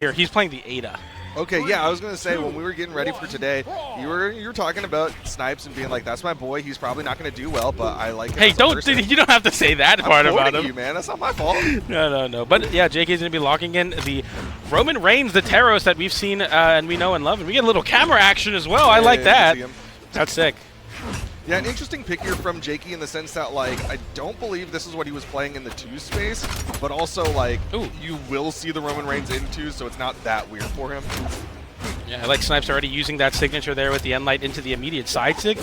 Here, he's playing the Ada. Okay, yeah, I was going to say, when we were getting ready for today, you were talking about Snipes and being like, that's my boy, he's probably not going to do well, but I like him. Hey, you don't have to say that part about him. You, man, that's not my fault. No. But yeah, Jakey's going to be locking in the Roman Reigns, the Taros that we've seen and we know and love. And we get a little camera action as well. I like that. That's sick. Yeah, an interesting pick here from Jakey in the sense that, like, I don't believe this is what he was playing in the 2 space, but also, like, you will see the Roman Reigns in 2, so it's not that weird for him. Yeah, I like Snipes already using that signature there with the N-Light into the immediate side sig.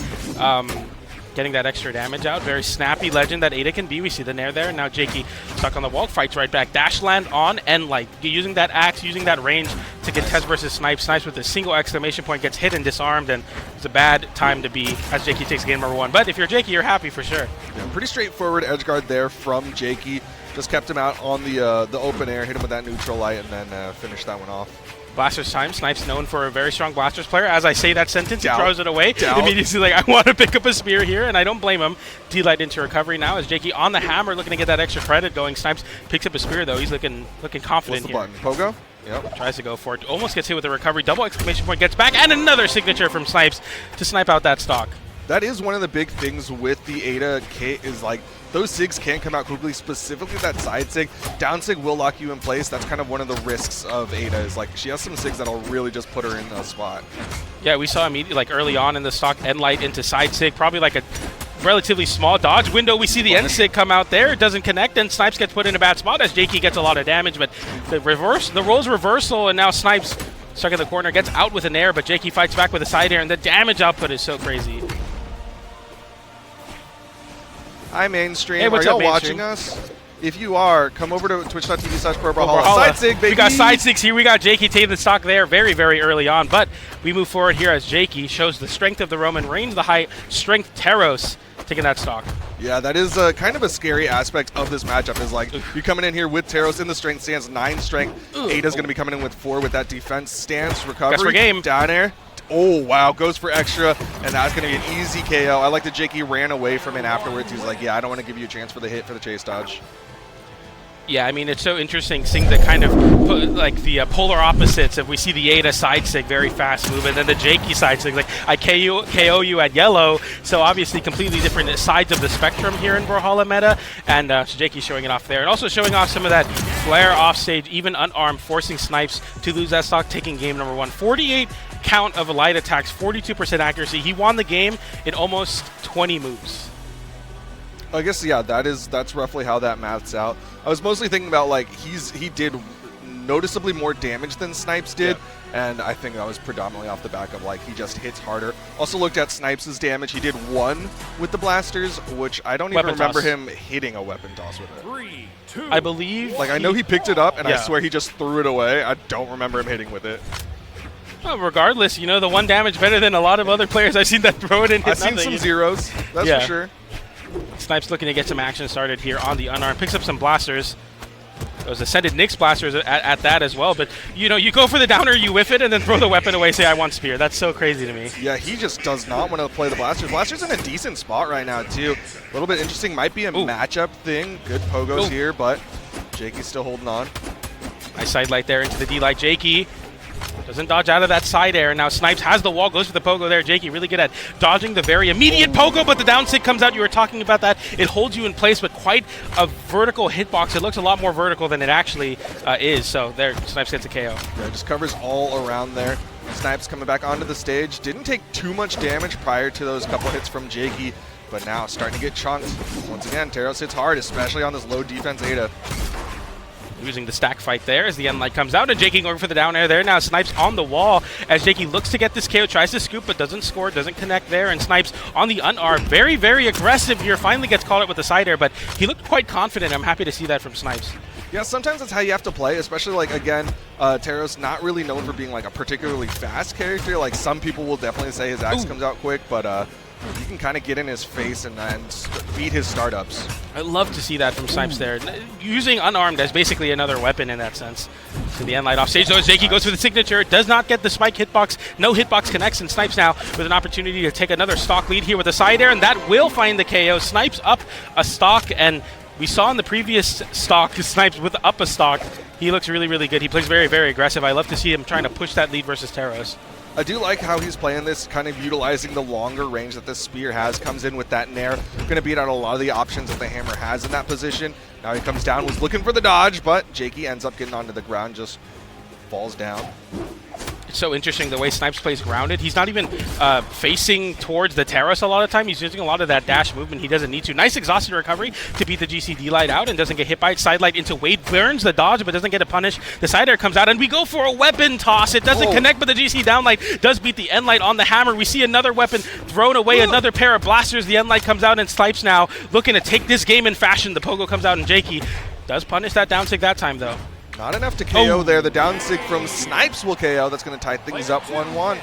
Getting that extra damage out. Very snappy legend that Ada can be. We see the Nair there. Now Jakey stuck on the wall, fights right back. Dash land on N-Light. Using that axe, using that range to contest versus Snipes. Snipes with a single exclamation point gets hit and disarmed, and it's a bad time to be as Jakey takes game number 1. But if you're Jakey, you're happy for sure. Yeah, pretty straightforward edge guard there from Jakey. Just kept him out on the open air, hit him with that neutral light, and then finished that one off. Blasters time. Snipes known for a very strong Blasters player. As I say that sentence, he throws it away. Immediately like, I want to pick up a spear here, and I don't blame him. D-Light into recovery now as Jakey on the hammer looking to get that extra credit going. Snipes picks up a spear, though. He's looking confident here. What's the button? Pogo? Yep. Tries to go for it. Almost gets hit with a recovery. Double exclamation point. Gets back. And another signature from Snipes to snipe out that stock. That is one of the big things with the Ada kit is, like, those SIGs can come out quickly, specifically that side SIG. Down SIG will lock you in place. That's kind of one of the risks of Ada is, like, she has some SIGs that'll really just put her in a spot. Yeah, we saw immediately, like, early on in the stock, N-Light into side SIG, probably like a relatively small dodge window. We see the N-Sig come out there. It doesn't connect, and Snipes gets put in a bad spot as Jakey gets a lot of damage, but the role's reversal, and now Snipes stuck in the corner, gets out with an air, but Jakey fights back with a side air, and the damage output is so crazy. Hi, Mainstream. Hey, what's are up, y'all Mainstream? watching us? If you are, come over to twitch.tv/Brawlhalla. Side sig, baby. We got side sigs here. We got Jakey taking the stock there very, very early on. But we move forward here as Jakey shows the strength of the Roman Reigns, the high strength Taros taking that stock. Yeah, that is kind of a scary aspect of this matchup is, like, you coming in here with Taros in the strength stance, 9 strength. Ada's going to be coming in with 4 with that defense stance, recovery. Guess for game. Down air. Oh, wow, goes for extra, and that's going to be an easy KO. I like that Jakey ran away from it afterwards. He's like, yeah, I don't want to give you a chance for the hit for the chase dodge. Yeah, I mean, it's so interesting seeing the kind of, like, the polar opposites. If we see the Ada side sig, very fast move, and then the Jakey side sig, like, I KO you at yellow. So obviously completely different sides of the spectrum here in Brawlhalla meta, and so Jakey showing it off there. And also showing off some of that flare offstage, even unarmed, forcing Snipes to lose that stock, taking game number 1. 48 count of light attacks, 42% accuracy. He won the game in almost 20 moves. I guess, yeah, that's roughly how that maths out. I was mostly thinking about, like, he did noticeably more damage than Snipes did, and I think that was predominantly off the back of, like, he just hits harder. Also looked at Snipes' damage. He did 1 with the blasters, which I don't even remember him hitting a weapon toss with it. 3, 2, I believe. Like, I know he picked it up, and I swear he just threw it away. I don't remember him hitting with it. Well, regardless, you know, the 1 damage better than a lot of other players I've seen that throw it in. I've seen some zeros, that's for sure. Snipes looking to get some action started here on the unarmed. Picks up some blasters. Those Ascended Nyx blasters at that as well. But, you know, you go for the downer, you whiff it, and then throw the weapon away, say, I want spear. That's so crazy to me. Yeah, he just does not want to play the blasters. Blasters in a decent spot right now, too. A little bit interesting. Might be a matchup thing. Good pogos here, but Jakey's still holding on. Nice side light there into the D-Light. Jakey doesn't dodge out of that side air. Now Snipes has the wall, goes for the pogo there. Jakey really good at dodging the very immediate pogo, but the down sig comes out. You were talking about that. It holds you in place, but quite a vertical hitbox. It looks a lot more vertical than it actually is. So there, Snipes gets a KO. Yeah, just covers all around there. Snipes coming back onto the stage. Didn't take too much damage prior to those couple hits from Jakey, but now starting to get chunked. Once again, Taros hits hard, especially on this low defense Ada. Losing the stack fight there as the N-Light comes out, and Jakey going for the down air there. Now Snipes on the wall as Jakey looks to get this KO, tries to scoop, but doesn't score, doesn't connect there, and Snipes on the unarmed. Very, very aggressive here. Finally gets caught out with the side air, but he looked quite confident. I'm happy to see that from Snipes. Yeah, sometimes that's how you have to play, especially, like, again, Taros not really known for being, like, a particularly fast character. Like, some people will definitely say his axe comes out quick, but you can kind of get in his face and beat his startups. I love to see that from Snipes there. Using unarmed as basically another weapon in that sense. So the N-Light off stage, though, as Jakey goes for the signature. Does not get the spike hitbox. No hitbox connects, and Snipes now with an opportunity to take another stock lead here with a side air, and that will find the KO. Snipes up a stock, and We saw in the previous stock, Snipes with up a stock, he looks really, really good. He plays very, very aggressive. I love to see him trying to push that lead versus Teros. I do like how he's playing this, kind of utilizing the longer range that this spear has. Comes in with that nair, going to beat out a lot of the options that the hammer has in that position. Now he comes down, was looking for the dodge, but Jakey ends up getting onto the ground, just falls down. It's so interesting the way Snipes plays grounded. He's not even facing towards the Teros a lot of the time. He's using a lot of that dash movement he doesn't need to. Nice exhausted recovery to beat the GCD light out and doesn't get hit by it. Side light into Wade, burns the dodge but doesn't get a punish. The side air comes out and we go for a weapon toss. It doesn't connect, but the GC down light does beat the end light on the hammer. We see another weapon thrown away, another pair of blasters. The end light comes out and Snipes now looking to take this game in fashion. The pogo comes out and Jakey does punish that down sig that time though. Not enough to KO there. The down sig from Snipes will KO. That's going to tie things up 1-1.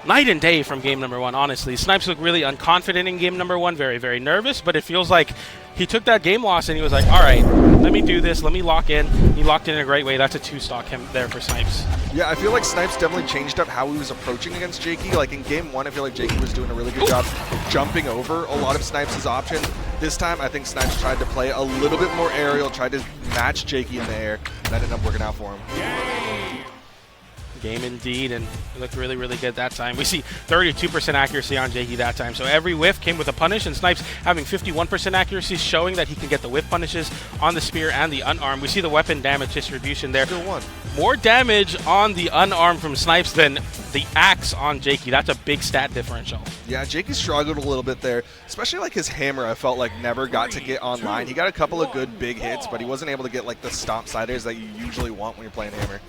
Night and day from game number 1, honestly. Snipes looked really unconfident in game number 1, very, very nervous, but it feels like he took that game loss and he was like, all right, let me do this, let me lock in. He locked in a great way. That's a 2-stock him there for Snipes. Yeah, I feel like Snipes definitely changed up how he was approaching against Jakey. Like in game 1, I feel like Jakey was doing a really good job jumping over a lot of Snipes' options. This time, I think Snipes tried to play a little bit more aerial, tried to match Jakey in the air, and that ended up working out for him. Game indeed, and it looked really, really good that time. We see 32% accuracy on Jakey that time, so every whiff came with a punish, and Snipes having 51% accuracy, showing that he can get the whiff punishes on the spear and the unarmed. We see the weapon damage distribution there. Still one. More damage on the unarmed from Snipes than the axe on Jakey. That's a big stat differential. Yeah, Jakey struggled a little bit there, especially like his hammer. I felt like never got to get online. He got a couple of good big hits, but he wasn't able to get like the stomp siders that you usually want when you're playing hammer.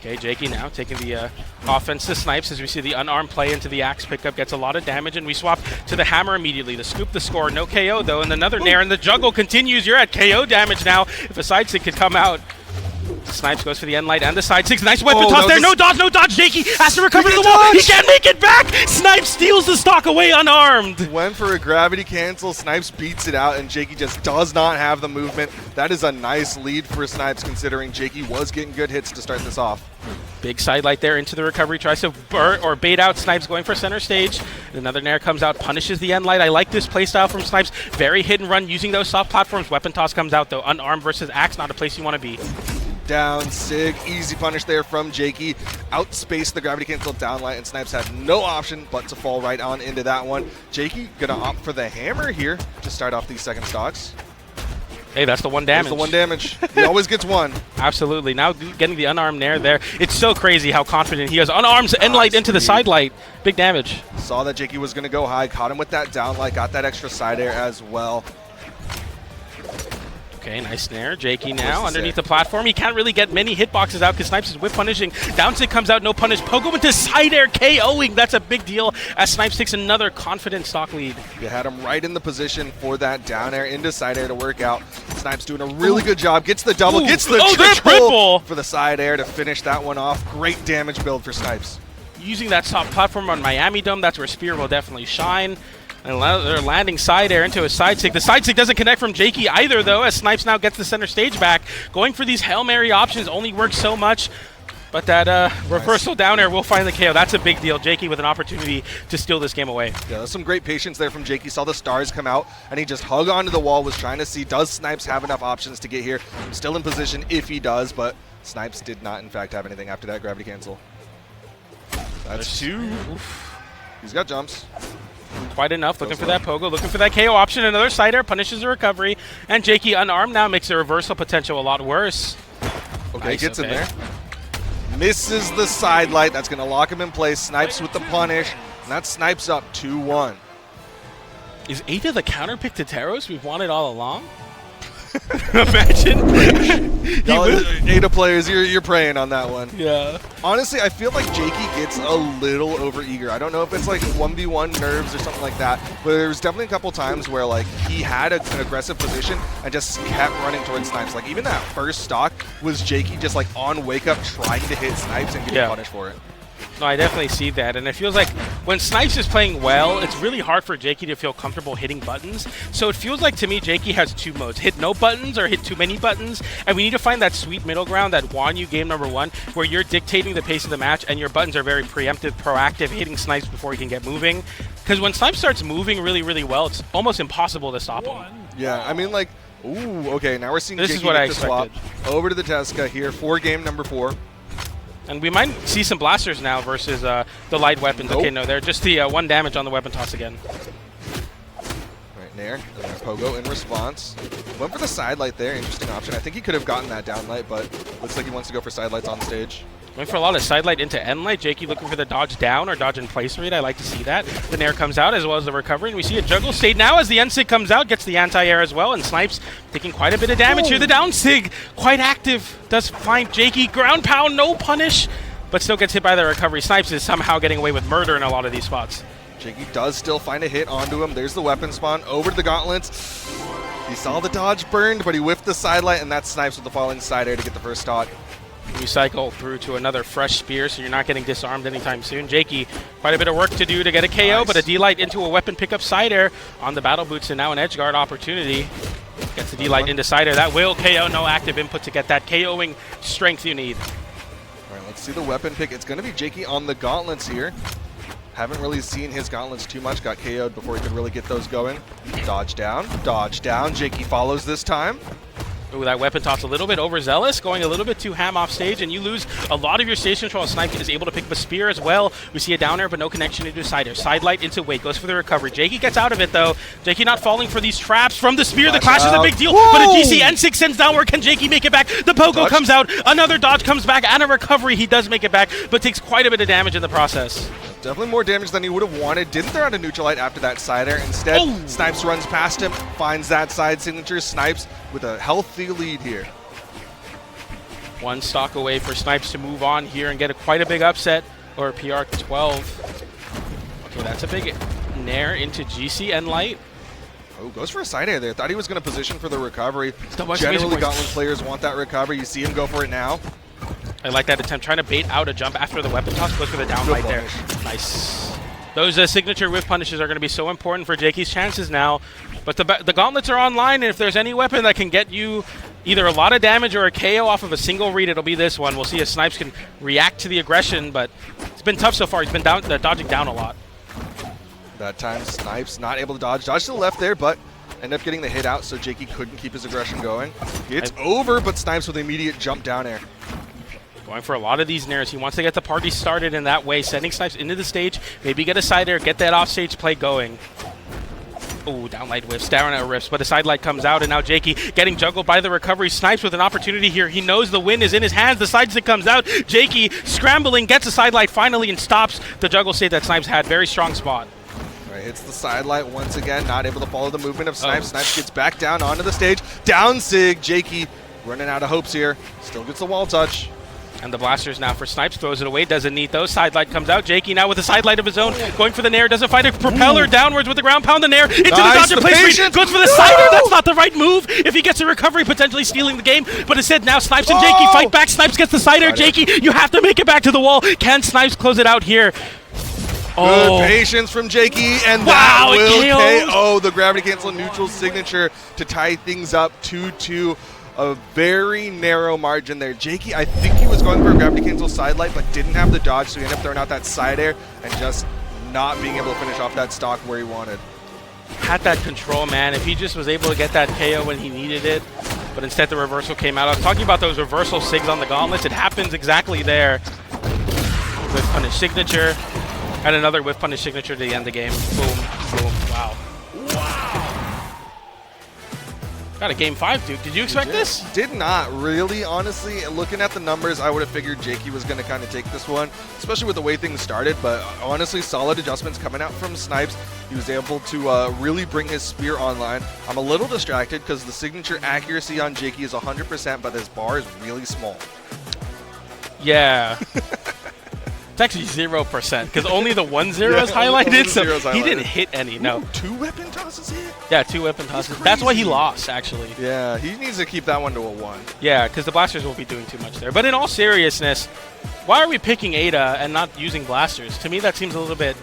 Okay, Jakey now taking the offense to Snipes as we see the unarmed play into the axe pickup, gets a lot of damage, and we swap to the hammer immediately to scoop the score. No KO though, and another nair, and the juggle continues. You're at KO damage now. If a side stick could come out. Snipes goes for the end light and the side six. Nice weapon toss there. No dodge, no dodge. Jakey has to recover to the wall. He can't make it back. Snipes steals the stock away unarmed. Went for a gravity cancel. Snipes beats it out, and Jakey just does not have the movement. That is a nice lead for Snipes, considering Jakey was getting good hits to start this off. Big side light there into the recovery. Tries to bait out Snipes going for center stage. Another nair comes out, punishes the end light. I like this playstyle from Snipes. Very hit and run using those soft platforms. Weapon toss comes out though. Unarmed versus axe, not a place you want to be. Down sig, easy punish there from Jakey. Outspaced the gravity cancel down light, and Snipes had no option but to fall right on into that one. Jakey gonna opt for the hammer here to start off these second stocks. Hey, that's the one damage. That's the one damage. He always gets one. Absolutely. Now getting the unarmed nair there. It's so crazy how confident he is. Unarmed end light into the side light. Big damage. Saw that Jakey was gonna go high, caught him with that down light, got that extra side air as well. Okay, nice snare. Jakey now underneath the platform. He can't really get many hitboxes out because Snipes is whip punishing. Down sig comes out, no punish. Pogo with the side air KOing. That's a big deal as Snipes takes another confident stock lead. You had him right in the position for that down air into side air to work out. Snipes doing a really good job. Gets the double, gets the triple for the side air to finish that one off. Great damage build for Snipes. Using that soft platform on Miami Dome, that's where Spear will definitely shine. And they're landing side air into a side sig. The side sig doesn't connect from Jakey either, though, as Snipes now gets the center stage back. Going for these Hail Mary options only works so much, but that reversal down air will find the KO. That's a big deal. Jakey with an opportunity to steal this game away. Yeah, there's some great patience there from Jakey. Saw the stars come out, and he just hung onto the wall, was trying to see, does Snipes have enough options to get here? Still in position if he does, but Snipes did not, in fact, have anything after that gravity cancel. That's two. Oof. He's got jumps. Quite enough. Looking for that pogo, looking for that KO option. Another side air punishes the recovery, and Jakey unarmed now makes the reversal potential a lot worse. Okay, nice, gets in there. Misses the side light. That's going to lock him in place. Snipes with the punish, and that Snipes up 2-1. Is Ada the counter pick to Teros we've wanted all along? Imagine. Ada players, you're praying on that one. Yeah. Honestly, I feel like Jakey gets a little overeager. I don't know if it's like 1v1 nerves or something like that, but there was definitely a couple times where like he had an aggressive position and just kept running towards Snipes. Like even that first stock was Jakey just like on wake up trying to hit Snipes and getting punished for it. No, I definitely see that, and it feels like when Snipes is playing well, it's really hard for Jakey to feel comfortable hitting buttons. So it feels like, to me, Jakey has two modes. Hit no buttons or hit too many buttons, and we need to find that sweet middle ground that won you game number 1, where you're dictating the pace of the match, and your buttons are very preemptive, proactive, hitting Snipes before he can get moving. Because when Snipes starts moving really, really well, it's almost impossible to stop him. Yeah, I mean, like, Ooh, okay, now we're seeing This Jakeyy is what I get the swap expected. over to the Tesca here for game number 4. And we might see some blasters now versus the light weapons. Nope. Okay, no, they're just the 1 damage on the weapon toss again. Right, Nair, and then Pogo in response. Went for the side light there, interesting option. I think he could have gotten that down light, but looks like he wants to go for side lights on stage. Went for a lot of side light into end light. Jakeyy looking for the dodge down or dodge in place read. I like to see that. The Nair comes out as well as the recovery. And we see a juggle state now as the N-Sig comes out, gets the anti-air as well. And Snipes taking quite a bit of damage here. The down Sig, quite active. Does find Jakeyy. Ground pound, no punish. But still gets hit by the recovery. Snipes is somehow getting away with murder in a lot of these spots. Jakeyy does still find a hit onto him. There's the weapon spawn over to the gauntlets. He saw the dodge burned, but he whiffed the side light, and that's Snipes with the falling side air to get the first stock. You cycle through to another fresh spear, so you're not getting disarmed anytime soon. Jakeyy, quite a bit of work to do to get a KO, Nice. but a D-Light into a weapon pickup side air on the battle boots, and now an edge guard opportunity. Gets the D-Light into side air. That will KO, no active input to get that KOing strength you need. All right, let's see the weapon pick. It's going to be Jakeyy on the gauntlets here. Haven't really seen his gauntlets too much. Got KO'd before he could really get those going. Dodge down, dodge down. Jakeyy follows this time. Ooh, that weapon toss a little bit overzealous, going a little bit too ham off stage, and you lose a lot of your stage control. Snipes is able to pick up a spear as well. We see a down air, but no connection into a side air. Side light into weight, goes for the recovery. Jakeyy gets out of it, though. Jakeyy not falling for these traps from the spear. The clash is a big deal, but a GC N6 sends downward. Can Jakeyy make it back? The Pogo comes out. Another dodge comes back, and a recovery. He does make it back, but takes quite a bit of damage in the process. Definitely more damage than he would have wanted. Didn't throw out a neutral light after that side air. Instead, Snipes runs past him, finds that side signature. Snipes with a healthy lead here. 1 stock away for Snipes to move on here and get quite a big upset, or PR 12. Okay, that's a big Nair into GC and light. Oh, goes for a side air there. Thought he was going to position for the recovery. Generally, Generally, Gauntlet players want that recovery. You see him go for it now. I like that attempt, trying to bait out a jump after the weapon toss. Goes for the down light there. Nice. Those signature whiff punishes are going to be so important for Jakey's chances now. But the gauntlets are online, and if there's any weapon that can get you either a lot of damage or a KO off of a single read, it'll be this one. We'll see if Snipes can react to the aggression, but it's been tough so far. He's been dodging down a lot. That time, Snipes not able to dodge. Dodge to the left there, but ended up getting the hit out, so Jakeyy couldn't keep his aggression going. It's over, but Snipes with immediate jump down air. Going for a lot of these nairs. He wants to get the party started in that way, sending Snipes into the stage, maybe get a side air, get that offstage play going. Oh, down light whiffs, down air rips, but a side light comes out, and now Jakeyy getting juggled by the recovery. Snipes with an opportunity here. He knows the win is in his hands. The side stick comes out. Jakeyy scrambling, gets a side light finally, and stops the juggle state that Snipes had. Very strong spot. Right, hits the side light once again, not able to follow the movement of Snipes. Snipes gets back down onto the stage. Down Sig, Jakeyy running out of hopes here. Still gets the wall touch. And the blasters now for Snipes, throws it away, doesn't need those. Side light comes out. Jakeyy now with a side light of his own, going for the Nair, doesn't find a propeller downwards with the ground pound. The Nair into the dodger place read, goes for the side air. That's not the right move. If he gets a recovery, potentially stealing the game. But instead now Snipes and Jakeyy fight back. Snipes gets the side air. Jakeyy, you have to make it back to the wall. Can Snipes close it out here? Good patience from Jakeyy, and that will KO the gravity cancel neutral signature to tie things up 2-2. A very narrow margin there. Jakeyy, I think he was going for a gravity cancel side light, but didn't have the dodge, so he ended up throwing out that side air and just not being able to finish off that stock where he wanted. Had that control, man. If he just was able to get that KO when he needed it, but instead the reversal came out. I was talking about those reversal sigs on the gauntlets. It happens exactly there. Whiff punish signature, and another whiff punish signature to end the game. Boom, boom, wow. Got a game 5, Duke. Did you expect this? Did not really, honestly. Looking at the numbers, I would have figured Jakeyy was going to kind of take this one, especially with the way things started. But honestly, solid adjustments coming out from Snipes. He was able to really bring his spear online. I'm a little distracted because the signature accuracy on Jakeyy is 100%, but this bar is really small. Yeah. It's actually 0% because only the 1 0 is highlighted, so he didn't hit any. No. 2 weapon tosses hit? Yeah, 2 weapon tosses. That's why he lost, actually. Yeah, he needs to keep that one to a 1. Yeah, because the blasters won't be doing too much there. But in all seriousness, why are we picking Ada and not using blasters? To me, that seems a little bit,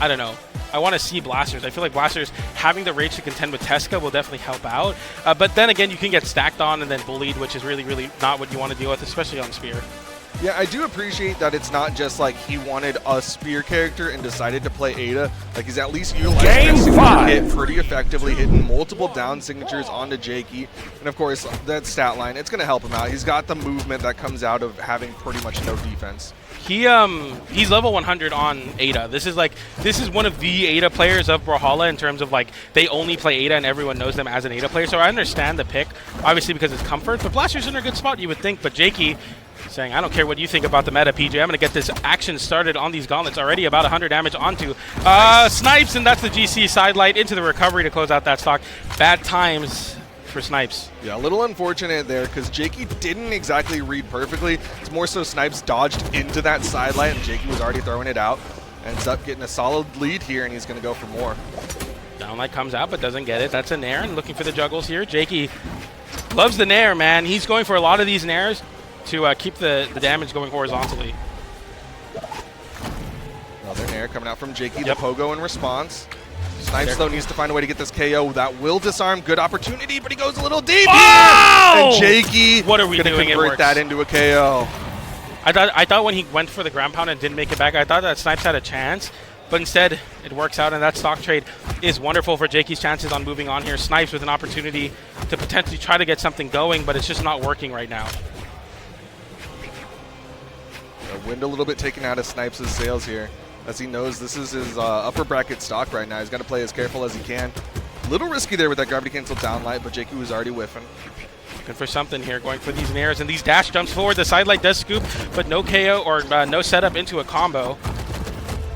I don't know. I want to see blasters. I feel like blasters having the rage to contend with Tesca will definitely help out. But then again, you can get stacked on and then bullied, which is really, really not what you want to deal with, especially on Spear. Yeah, I do appreciate that it's not just like he wanted a spear character and decided to play Ada. Like he's at least utilizing that signature hit pretty effectively, hitting multiple down signatures onto Jakey. And of course, that stat line, it's going to help him out. He's got the movement that comes out of having pretty much no defense. He's level 100 on Ada. This is one of the Ada players of Brawlhalla in terms of like they only play Ada and everyone knows them as an Ada player. So I understand the pick, obviously because it's comfort. But Blaster's in a good spot, you would think. But Jakey saying, I don't care what you think about the meta, PJ. I'm going to get this action started on these gauntlets. Already about 100 damage onto Snipes, and that's the GC sidelight into the recovery to close out that stock. Bad times for Snipes. Yeah, a little unfortunate there because Jakey didn't exactly read perfectly. It's more so Snipes dodged into that sidelight and Jakey was already throwing it out. Ends up getting a solid lead here and he's going to go for more. Downlight comes out but doesn't get it. That's a nair and looking for the juggles here. Jakey loves the nair, man. He's going for a lot of these nairs to keep the damage going horizontally. Another nair coming out from Jakey, the pogo in response. Snipes, though, needs to find a way to get this KO. That will disarm. Good opportunity, but he goes a little deep here. And Jakey what are we doing? Convert that into a KO. I thought when he went for the ground pound and didn't make it back, I thought that Snipes had a chance, but instead it works out, and that stock trade is wonderful for Jakey's chances on moving on here. Snipes with an opportunity to potentially try to get something going, but it's just not working right now. Wind a little bit taken out of Snipes' sails here, as he knows this is his upper bracket stock right now. He's got to play as careful as he can. A little risky there with that gravity cancel downlight, but Jakey was already whiffing. Looking for something here, going for these nairs and these dash jumps forward. The sidelight does scoop, but no KO or no setup into a combo.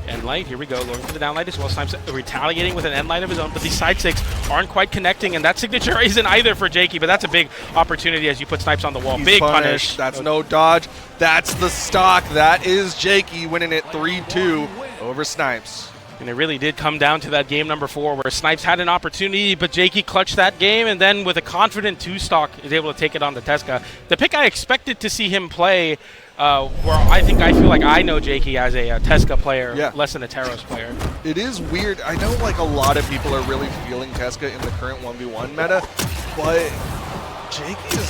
Endlight, here we go, looking for the downlight as well. Snipes retaliating with an endlight of his own, but these side six aren't quite connecting, and that signature isn't either for Jakey, but that's a big opportunity as you put Snipes on the wall. He's big punished. That's no dodge. That's the stock. That is Jakey winning it 3-2 over Snipes. And it really did come down to that game number 4 where Snipes had an opportunity, but Jakey clutched that game, and then with a confident 2 stock is able to take it on to Teska. The pick I expected to see him play, where I feel like I know Jakey as a Teska player, less than a Taros player. It is weird. I know like a lot of people are really feeling Teska in the current 1v1 meta, but Jakey is